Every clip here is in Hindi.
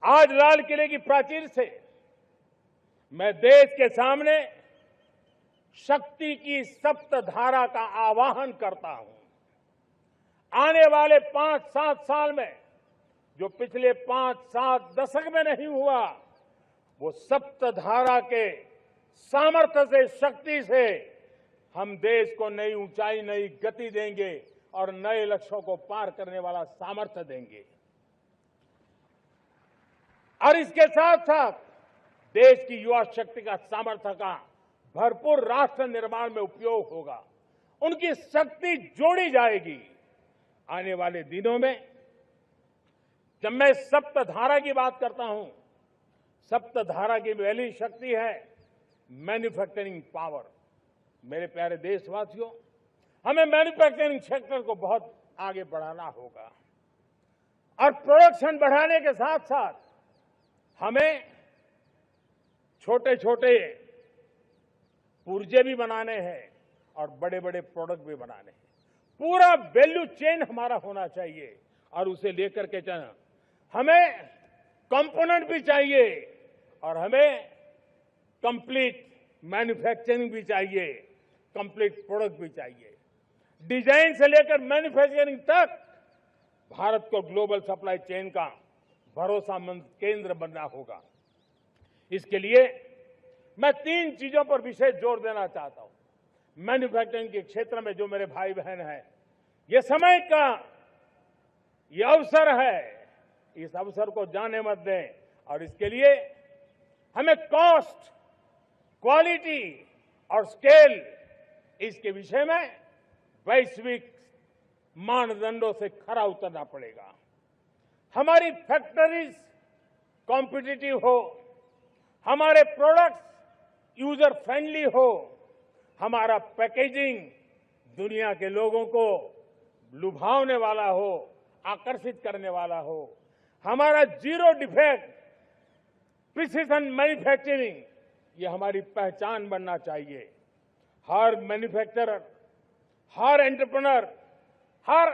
आज लाल किले की प्राचीर से मैं देश के सामने शक्ति की सप्तधारा का आह्वान करता हूं। आने वाले 5-7 साल में जो पिछले 5-7 दशक में नहीं हुआ, वो सप्तधारा के सामर्थ्य से, शक्ति से हम देश को नई ऊंचाई, नई गति देंगे और नए लक्ष्यों को पार करने वाला सामर्थ्य देंगे। और इसके साथ साथ देश की युवा शक्ति का सामर्थ्य का भरपूर राष्ट्र निर्माण में उपयोग होगा। उनकी शक्ति जोड़ी जाएगी। आने वाले दिनों में जब मैं सप्तधारा की बात करता हूं, सप्तधारा की पहली शक्ति है मैन्युफैक्चरिंग पावर। मेरे प्यारे देशवासियों, हमें मैन्युफैक्चरिंग सेक्टर को बहुत आगे बढ़ाना होगा और प्रोडक्शन बढ़ाने के साथ साथ हमें छोटे छोटे पुर्जे भी बनाने हैं और बड़े बड़े प्रोडक्ट भी बनाने हैं। पूरा वैल्यू चेन हमारा होना चाहिए और उसे लेकर के चलना। हमें कंपोनेंट भी चाहिए और हमें कंप्लीट मैन्युफैक्चरिंग भी चाहिए, कंप्लीट प्रोडक्ट भी चाहिए। डिजाइन से लेकर मैन्युफैक्चरिंग तक भारत को ग्लोबल सप्लाई चेन का भरोसामंद केंद्र बनना होगा। इसके लिए मैं 3 चीजों पर विशेष जोर देना चाहता हूं। मैन्युफैक्चरिंग के क्षेत्र में जो मेरे भाई बहन हैं, ये समय का ये अवसर है, इस अवसर को जाने मत दें। और इसके लिए हमें कॉस्ट, क्वालिटी और स्केल, इसके विषय में वैश्विक मानदंडों से खरा उतरना पड़ेगा। हमारी फैक्ट्रीज कॉम्पिटिटिव हो, हमारे प्रोडक्ट्स यूजर फ्रेंडली हो, हमारा पैकेजिंग दुनिया के लोगों को लुभावने वाला हो, आकर्षित करने वाला हो, हमारा जीरो डिफेक्ट प्रिसिजन मैन्युफैक्चरिंग, ये हमारी पहचान बनना चाहिए। हर मैन्युफैक्चरर, हर एंटरप्रेन्योर, हर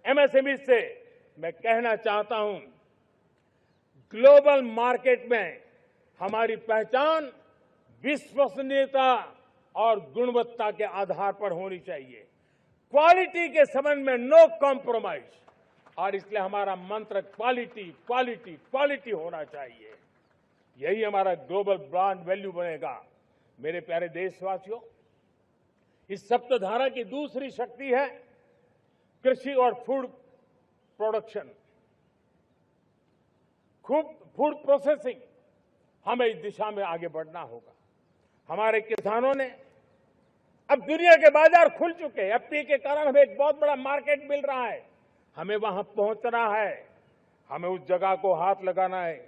एमएसएमई से मैं कहना चाहता हूं, ग्लोबल मार्केट में हमारी पहचान विश्वसनीयता और गुणवत्ता के आधार पर होनी चाहिए। क्वालिटी के संबंध में नो कॉम्प्रोमाइज, और इसलिए हमारा मंत्र क्वालिटी, क्वालिटी, क्वालिटी होना चाहिए। यही हमारा ग्लोबल ब्रांड वैल्यू बनेगा। मेरे प्यारे देशवासियों, इस सप्तधारा की दूसरी शक्ति है कृषि और फूड प्रोडक्शन, फूड प्रोसेसिंग। हमें इस दिशा में आगे बढ़ना होगा। हमारे किसानों ने, अब दुनिया के बाजार खुल चुके हैं। एफपीए के कारण हमें एक बहुत बड़ा मार्केट मिल रहा है। हमें वहां पहुंचना है, हमें उस जगह को हाथ लगाना है।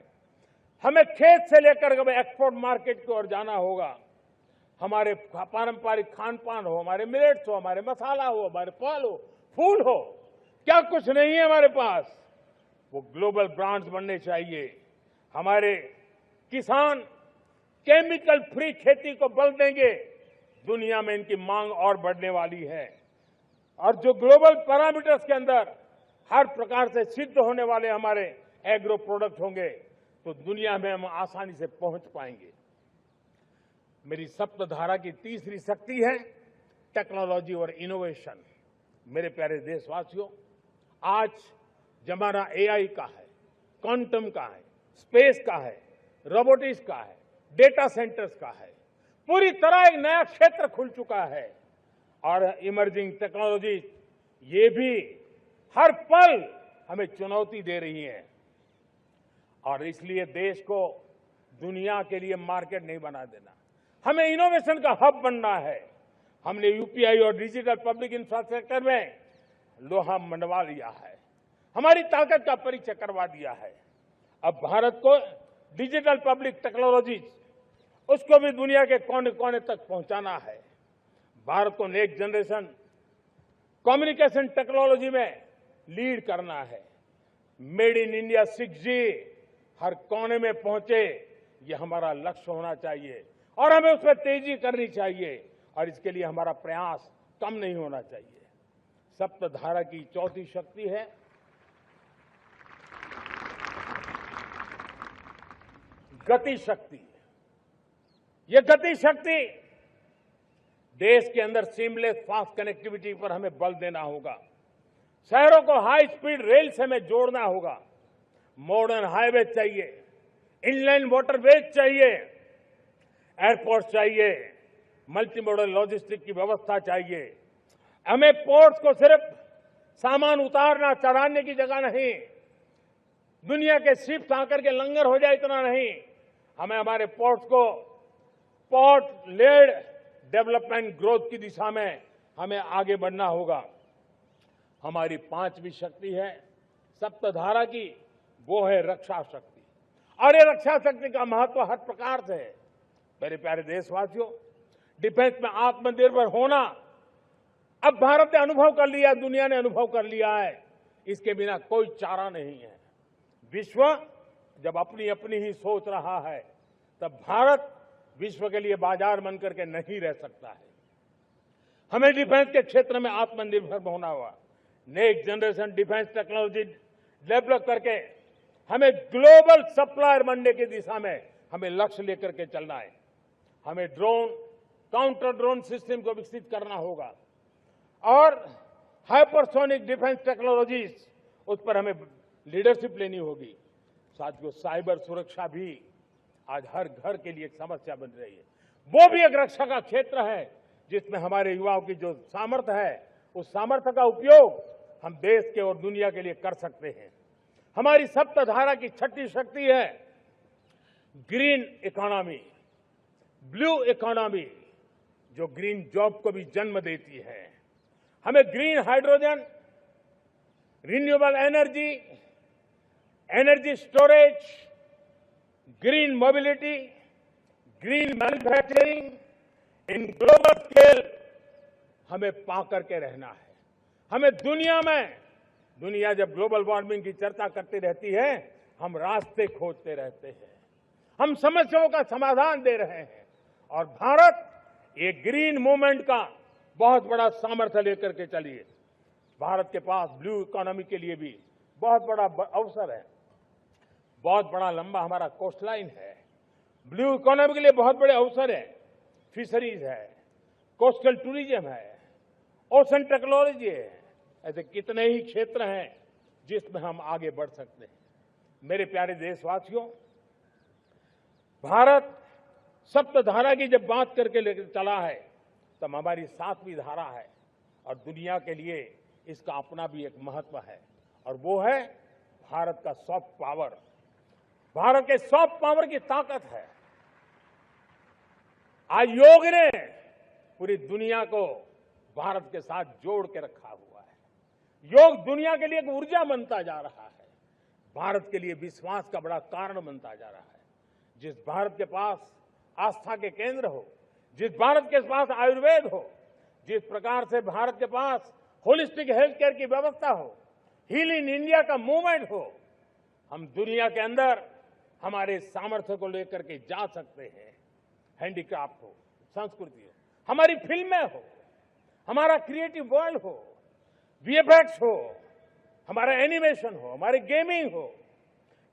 हमें खेत से लेकर एक्सपोर्ट मार्केट की ओर जाना होगा। हमारे पारंपरिक खान पान हो, हमारे मिलेट्स हो, हमारे मसाला हो, हमारे फल हो, फूल हो, क्या कुछ नहीं है हमारे पास, वो ग्लोबल ब्रांड्स बनने चाहिए। हमारे किसान केमिकल फ्री खेती को बल देंगे। दुनिया में इनकी मांग और बढ़ने वाली है और जो ग्लोबल पैरामीटर्स के अंदर हर प्रकार से सिद्ध होने वाले हमारे एग्रो प्रोडक्ट होंगे तो दुनिया में हम आसानी से पहुंच पाएंगे। मेरी सप्तधारा की तीसरी शक्ति है टेक्नोलॉजी और इनोवेशन। मेरे प्यारे देशवासियों, आज जमाना एआई का है, क्वांटम का है, स्पेस का है, रोबोटिक्स का है, डेटा सेंटर्स का है। पूरी तरह एक नया क्षेत्र खुल चुका है और इमर्जिंग टेक्नोलॉजी ये भी हर पल हमें चुनौती दे रही है और इसलिए देश को दुनिया के लिए मार्केट नहीं बना देना, हमें इनोवेशन का हब बनना है। हमने यूपीआई और डिजिटल पब्लिक इंफ्रास्ट्रक्चर में लोहा मनवा लिया है, हमारी ताकत का परिचय करवा दिया है। अब भारत को डिजिटल पब्लिक टेक्नोलॉजी उसको भी दुनिया के कोने कोने तक पहुंचाना है। भारत को नेक्स्ट जनरेशन कम्युनिकेशन टेक्नोलॉजी में लीड करना है। मेड इन इंडिया 6G हर कोने में पहुंचे, ये हमारा लक्ष्य होना चाहिए और हमें उसमें तेजी करनी चाहिए और इसके लिए हमारा प्रयास कम नहीं होना चाहिए। सप्तधारा की चौथी शक्ति है गति शक्ति। ये गति शक्ति देश के अंदर सीमलेस फास्ट कनेक्टिविटी पर हमें बल देना होगा। शहरों को हाई स्पीड रेल से हमें जोड़ना होगा। मॉडर्न हाईवे चाहिए, इनलैंड वाटरवेज चाहिए, एयरपोर्ट चाहिए, मल्टी मॉडल लॉजिस्टिक की व्यवस्था चाहिए। हमें पोर्ट्स को सिर्फ सामान उतारना चढ़ाने की जगह नहीं, दुनिया के शिप्स आकर के लंगर हो जाए इतना नहीं, हमें हमारे पोर्ट्स को पोर्ट लेड डेवलपमेंट ग्रोथ की दिशा में हमें आगे बढ़ना होगा। हमारी पांचवी शक्ति है सप्तधारा की, वो है रक्षा शक्ति। और ये रक्षा शक्ति का महत्व हर प्रकार से है। मेरे प्यारे देशवासियों, डिफेंस में आत्मनिर्भर होना अब भारत ने अनुभव कर लिया, दुनिया ने अनुभव कर लिया है। इसके बिना कोई चारा नहीं है। विश्व जब अपनी अपनी ही सोच रहा है, तब भारत विश्व के लिए बाजार बन करके नहीं रह सकता है। हमें डिफेंस के क्षेत्र में आत्मनिर्भर होना होगा। Next generation defence technology develop करके हमें ग्लोबल सप्लायर बनने की दिशा में हमें लक्ष्य लेकर के चलना है। हमें ड्रोन, काउंटर ड्रोन सिस्टम को विकसित करना होगा और हाइपरसोनिक डिफेंस टेक्नोलॉजीज, उस पर हमें लीडरशिप लेनी होगी। साथियों, साइबर सुरक्षा भी आज हर घर के लिए एक समस्या बन रही है। वो भी एक रक्षा का क्षेत्र है जिसमें हमारे युवाओं की जो सामर्थ्य है, उस सामर्थ्य का उपयोग हम देश के और दुनिया के लिए कर सकते हैं। हमारी सप्तधारा की छठी शक्ति है ग्रीन इकोनॉमी, ब्लू इकोनॉमी, जो ग्रीन जॉब को भी जन्म देती है। हमें green hydrogen, renewable energy, energy storage, green mobility, green manufacturing in global scale हमें पा करके रहना है। हमें दुनिया जब ग्लोबल वार्मिंग की चर्चा करती रहती है, हम रास्ते खोजते रहते हैं, हम समस्याओं का समाधान दे रहे हैं। और भारत एक ग्रीन मूवमेंट का बहुत बड़ा सामर्थ्य लेकर के चलिए। भारत के पास ब्लू इकोनॉमी के लिए भी बहुत बड़ा अवसर है। बहुत बड़ा लंबा हमारा कोस्ट लाइन है। ब्लू इकोनॉमी के लिए बहुत बड़े अवसर है। फिशरीज है, कोस्टल टूरिज्म है, ओशन टेक्नोलॉजी है। ऐसे कितने ही क्षेत्र हैं जिसमें हम आगे बढ़ सकते हैं। मेरे प्यारे देशवासियों, भारत सप्तधारा की जब बात करके लेकर चला है, तब हमारी सातवीं धारा है और दुनिया के लिए इसका अपना भी एक महत्व है, और वो है भारत का सॉफ्ट पावर। भारत के सॉफ्ट पावर की ताकत है। आज योग ने पूरी दुनिया को भारत के साथ जोड़ के रखा हुआ है। योग दुनिया के लिए एक ऊर्जा बनता जा रहा है, भारत के लिए विश्वास का बड़ा कारण बनता जा रहा है। जिस भारत के पास आस्था के केंद्र हो, जिस भारत के पास आयुर्वेद हो, जिस प्रकार से भारत के पास होलिस्टिक हेल्थ केयर की व्यवस्था हो, हील इन इंडिया का मूवमेंट हो, हम दुनिया के अंदर हमारे सामर्थ्य को लेकर के जा सकते हैं। हैंडीक्राफ्ट हो, संस्कृति हो, हमारी फिल्में हो, हमारा क्रिएटिव वर्ल्ड हो, वीएफएक्स हो, हमारा एनिमेशन हो, हमारी गेमिंग हो,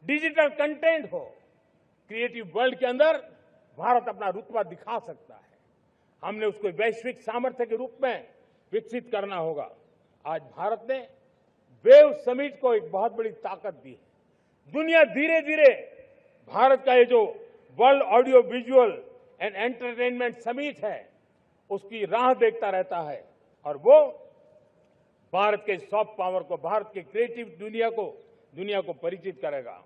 डिजिटल कंटेंट हो, क्रिएटिव वर्ल्ड के अंदर भारत अपना रुतबा दिखा सकता है। हमने उसको वैश्विक सामर्थ्य के रूप में विकसित करना होगा। आज भारत ने वेव समिट को एक बहुत बड़ी ताकत दी है। दुनिया धीरे धीरे भारत का ये जो world audio visual and entertainment summit है, उसकी राह देखता रहता है, और वो भारत के सॉफ्ट पावर को, भारत के क्रिएटिव दुनिया को परिचित करेगा।